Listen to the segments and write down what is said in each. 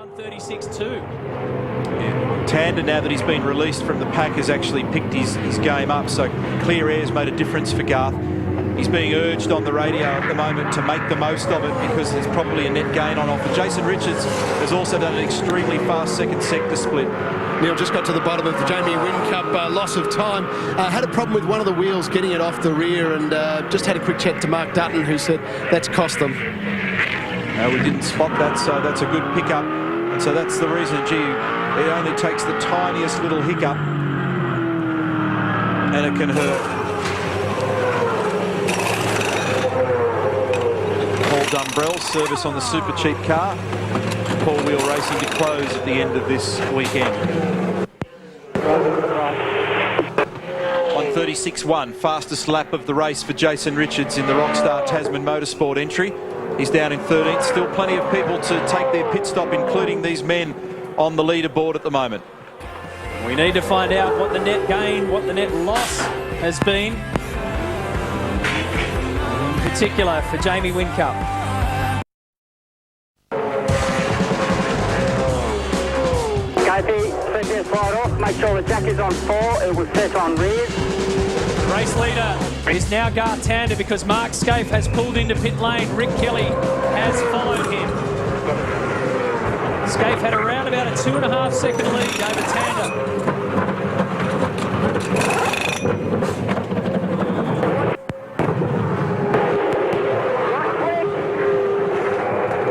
1:36.2. Yeah. Tander, now that he's been released from the pack, has actually picked his game up, so clear air's made a difference for Garth. He's being urged on the radio at the moment to make the most of it because there's probably a net gain on offer. Jason Richards has also done an extremely fast second sector split. Neil just got to the bottom of the Jamie Whincup, loss of time. Had a problem with one of the wheels getting it off the rear, and just had a quick chat to Mark Dutton, who said that's cost them. We didn't spot that, so that's a good pickup. And so that's the reason, gee, it only takes the tiniest little hiccup and it can hurt. Paul Dumbrell's service on the super cheap car. Paul Wheel Racing to close at the end of this weekend. 1:36.1, fastest lap of the race for Jason Richards in the Rockstar Tasman Motorsport entry. He's down in 13th. Still plenty of people to take their pit stop, including these men on the leaderboard at the moment. We need to find out what the net gain, what the net loss has been, in particular for Jamie Whincup. KP, set this right off. Make sure the jack is on 4. It will set on rear. Race leader is now Garth Tander because Mark Scaife has pulled into pit lane. Rick Kelly has followed him. Scaife had around about a 2.5 second lead over Tander.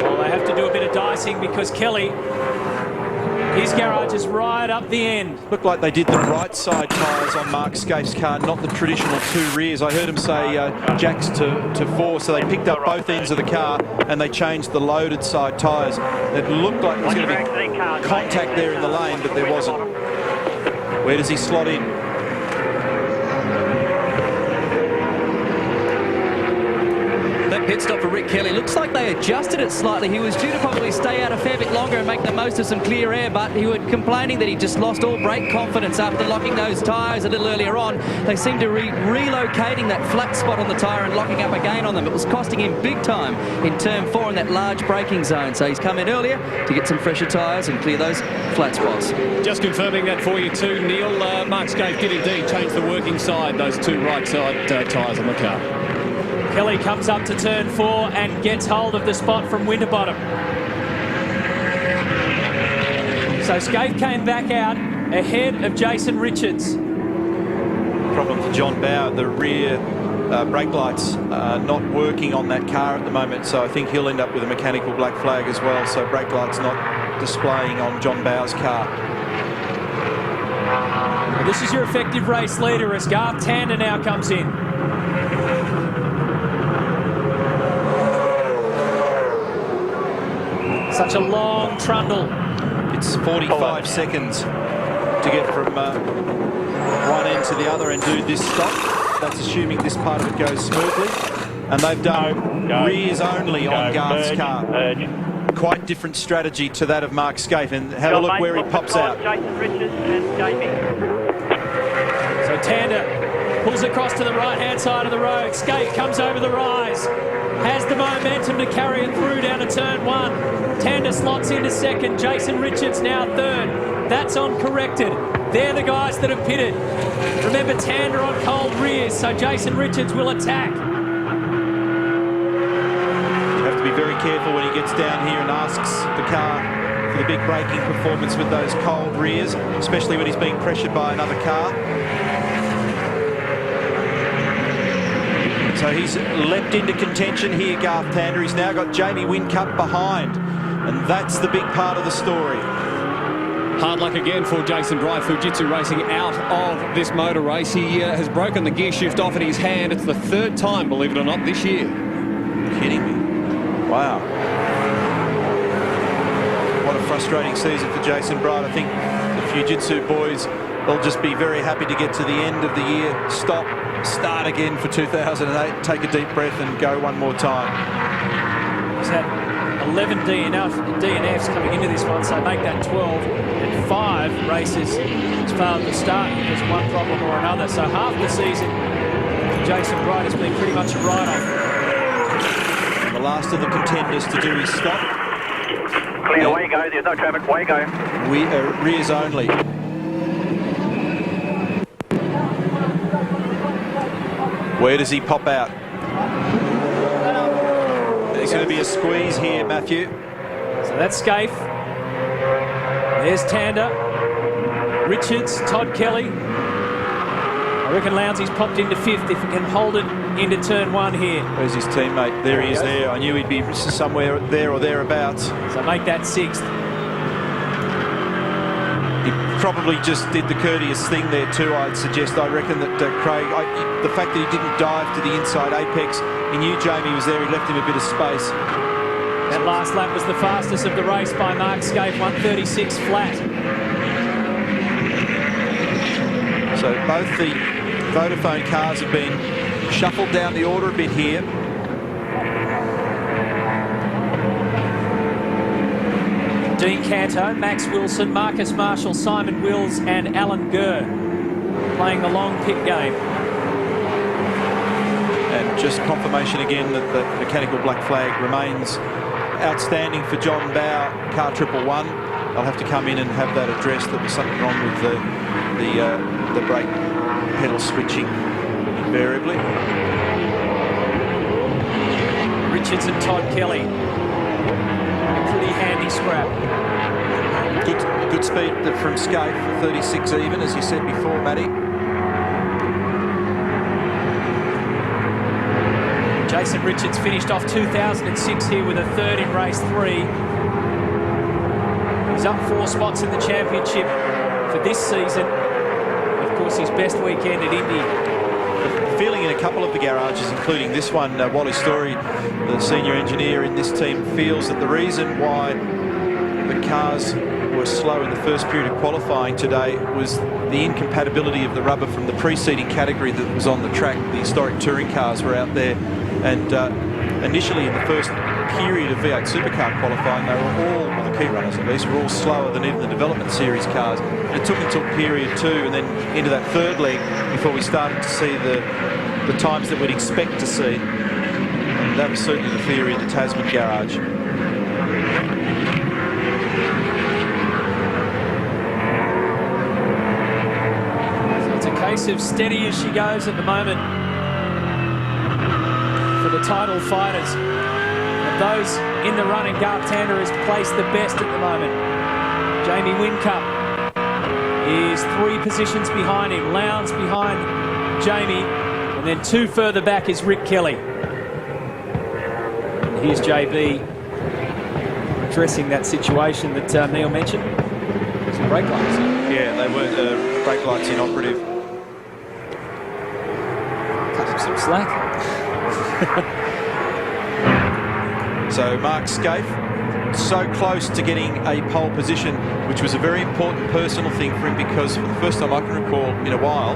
Well, they have to do a bit of dicing because Kelly, his garage is right up the end. Looked like they did the right side tyres on Mark Scaife's car, not the traditional 2 rears. I heard him say jacks to 4, so they picked up both ends of the car and they changed the loaded side tyres. It looked like there was going to be contact there in the lane, but there wasn't. Where does he slot in? That pit stop for Rick Kelly. Looks like they adjusted it slightly. He was due to probably stay out a fair bit longer and make the most of some clear air, but he was complaining that he just lost all brake confidence after locking those tyres a little earlier on. They seemed to relocating that flat spot on the tyre and locking up again on them. It was costing him big time in turn 4 in that large braking zone. So he's come in earlier to get some fresher tyres and clear those flat spots. Just confirming that for you too, Neil. Mark Scaife did indeed change the working side, those 2 right side tyres on the car. Kelly comes up to turn 4 and gets hold of the spot from Winterbottom. So Scaife came back out ahead of Jason Richards. Problem for John Bauer, the rear brake lights not working on that car at the moment, so I think he'll end up with a mechanical black flag as well, so brake lights not displaying on John Bauer's car. Well, this is your effective race leader as Garth Tander now comes in. Such a long trundle. It's 45 seconds to get from one end to the other and do this stop. That's assuming this part of it goes smoothly. And they've done rears only on Garth's car. Quite different strategy to that of Mark Scaife. And have a look where he pops out. Jason Richards and Jamie. So Tander pulls across to the right-hand side of the road. Scaife comes over the rise. Has the momentum to carry it through down to turn 1. Tander slots into 2nd. Jason Richards now 3rd. That's on corrected. They're the guys that have pitted. Remember, Tander on cold rears, so Jason Richards will attack. You have to be very careful when he gets down here and asks the car for the big braking performance with those cold rears, especially when he's being pressured by another car. So he's leapt into contention here, Garth Tander. He's now got Jamie Whincup behind, and that's the big part of the story. Hard luck again for Jason Dry, Fujitsu Racing out of this motor race. He has broken the gear shift off at his hand. It's the 3rd time, believe it or not, this year. Kidding me? Wow. What a frustrating season for Jason Bright. I think the Fujitsu boys will just be very happy to get to the end of the year, start again for 2008, take a deep breath and go one more time. He's had 11 DNFs coming into this one, so make that 12. And 5 races as far as the start. There's one problem or another. So half the season, Jason Bright has been pretty much a write-off. The last of the contenders to do his stop. Clear, away you go. There's no traffic. Away you go. We rears only. Where does he pop out? There's going to be a squeeze here, Matthew. So that's Scaife. There's Tander. Richards, Todd Kelly. I reckon Lowndesy's popped into 5th if he can hold it into turn 1 here. Where's his teammate? There he is there. I knew he'd be somewhere there or thereabouts. So make that 6th. He probably just did the courteous thing there too, I'd suggest. I reckon that Craig, the fact that he didn't dive to the inside apex, he knew Jamie was there, he left him a bit of space. That last lap was the fastest of the race by Mark Scaife, 1:36 flat. So both the Vodafone cars have been shuffled down the order a bit here. Dean Canto, Max Wilson, Marcus Marshall, Simon Wills and Alan Gurr playing the long pit game. And just confirmation again that the mechanical black flag remains outstanding for John Bow, car 111. They'll have to come in and have that addressed. There was something wrong with the brake pedal switching invariably. Richards and Todd Kelly. A pretty handy scrap. Good speed from Scaife for 36 even, as you said before, Matty. Jason Richards finished off 2006 here with a 3rd in race 3. He's up 4 spots in the championship for this season. Of course, his best weekend at Indy. Feeling in a couple of the garages, including this one, Wally Story, the senior engineer in this team, feels that the reason why the cars were slow in the first period of qualifying today was the incompatibility of the rubber from the preceding category that was on the track. The historic touring cars were out there, and initially in the first period of V8 Supercar qualifying, they were all, well, the key runners at least, were all slower than even the development series cars. And it took until period 2 and then into that 3rd leg before we started to see the times that we'd expect to see. And that was certainly the theory of the Tasman garage. So it's a case of steady as she goes at the moment for the title fighters. Of those in the running, Garth Tander has placed the best at the moment. Jamie Whincup is 3 positions behind him. Lowndes behind Jamie, and then 2 further back is Rick Kelly. And here's JB addressing that situation that Neil mentioned. Some brake lights. Yeah, they weren't brake lights inoperative. Cut him some slack. So Mark Scaife, so close to getting a pole position, which was a very important personal thing for him, because for the first time I can recall in a while,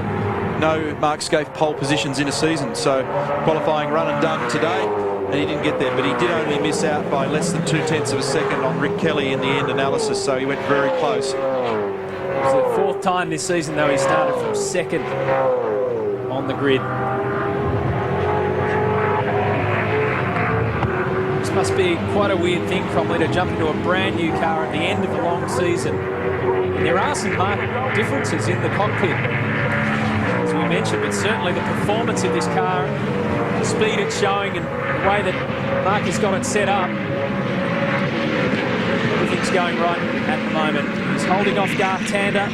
no Mark Scaife pole positions in a season. So qualifying run and done today, and he didn't get there, but he did only miss out by less than 0.2 of a second on Rick Kelly in the end analysis, so he went very close. It was the 4th time this season, though, he started from 2nd on the grid. Must be quite a weird thing, Cromley, to jump into a brand new car at the end of a long season. And there are some marked differences in the cockpit, as we mentioned, but certainly the performance of this car, the speed it's showing and the way that Mark has got it set up, everything's going right at the moment. He's holding off Garth Tander.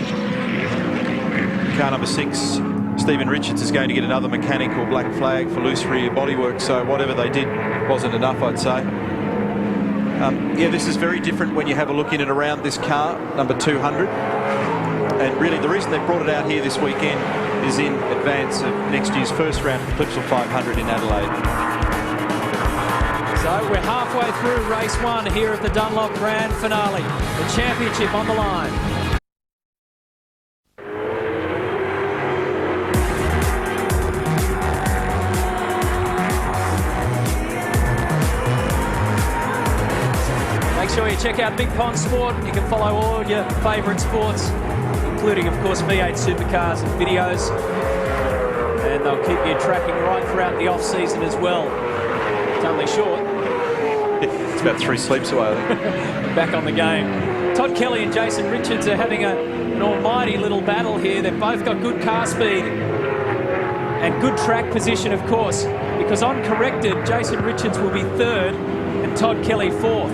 Car number 6, Stephen Richards, is going to get another mechanical black flag for loose rear bodywork, so whatever they did wasn't enough, I'd say. Yeah, this is very different when you have a look in and around this car, number 200. And really the reason they brought it out here this weekend is in advance of next year's first round of the Clipsal 500 in Adelaide. So we're halfway through race 1 here at the Dunlop Grand Finale. The championship on the line. Make sure you check out Big Pond Sport. You can follow all your favourite sports, including, of course, V8 Supercars and videos. And they'll keep you tracking right throughout the off-season as well. It's only short. It's about 3 sleeps away, I think. Back on the game. Todd Kelly and Jason Richards are having an almighty little battle here. They've both got good car speed and good track position, of course, because uncorrected, Jason Richards will be 3rd and Todd Kelly 4th.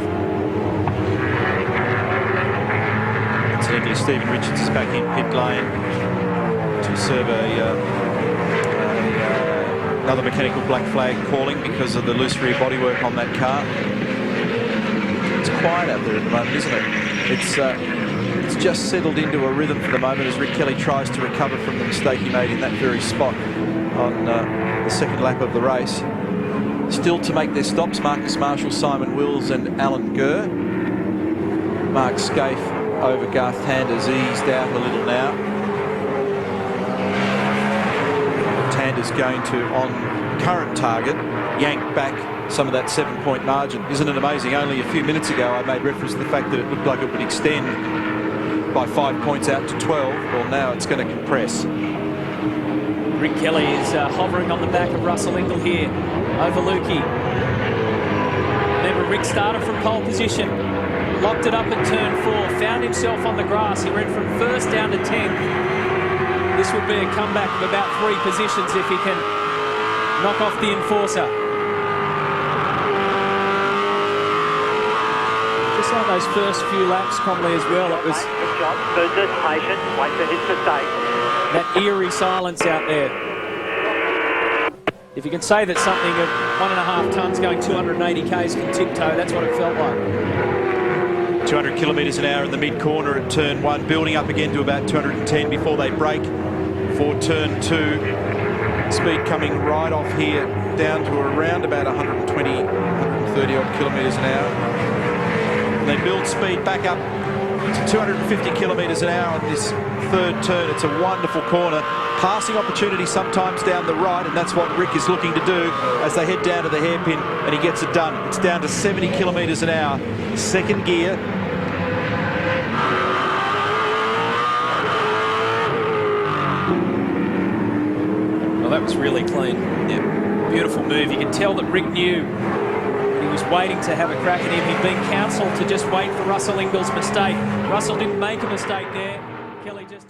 Incidentally, Stephen Richards is back in pit lane to serve another mechanical black flag calling because of the loose rear bodywork on that car. It's quiet out there at the moment, isn't it? It's just settled into a rhythm for the moment as Rick Kelly tries to recover from the mistake he made in that very spot on the second lap of the race. Still to make their stops, Marcus Marshall, Simon Wills and Alan Gurr. Mark Scaife over Garth Tander's eased out a little now. Tander's going to, on current target, yank back some of that 7-point margin. Isn't it amazing? Only a few minutes ago I made reference to the fact that it looked like it would extend by 5 points out to 12. Well, now it's going to compress. Rick Kelly is hovering on the back of Russell Ingall here over Lukey. Remember, Rick started from pole position, locked it up at turn 4, found himself on the grass. He went from 1st down to 10th. This would be a comeback of about 3 positions if he can knock off the enforcer. Just like those first few laps, Comley, as well, it was Good job. Business, patient, wait for his mistake. that eerie silence out there. If you can say that something of 1.5 tonnes going 280 k's can tiptoe, that's what it felt like. 200 kilometres an hour in the mid-corner at turn 1, building up again to about 210 before they break for turn 2. Speed coming right off here down to around about 120, 130 odd kilometres an hour. And they build speed back up to 250 kilometres an hour on this 3rd turn. It's a wonderful corner. Passing opportunity sometimes down the right, and that's what Rick is looking to do as they head down to the hairpin, and he gets it done. It's down to 70 kilometres an hour. 2nd gear. Well, that was really clean. Yeah, beautiful move. You can tell that Rick knew he was waiting to have a crack at him. He'd been counselled to just wait for Russell Ingall's mistake. Russell didn't make a mistake there. Kelly just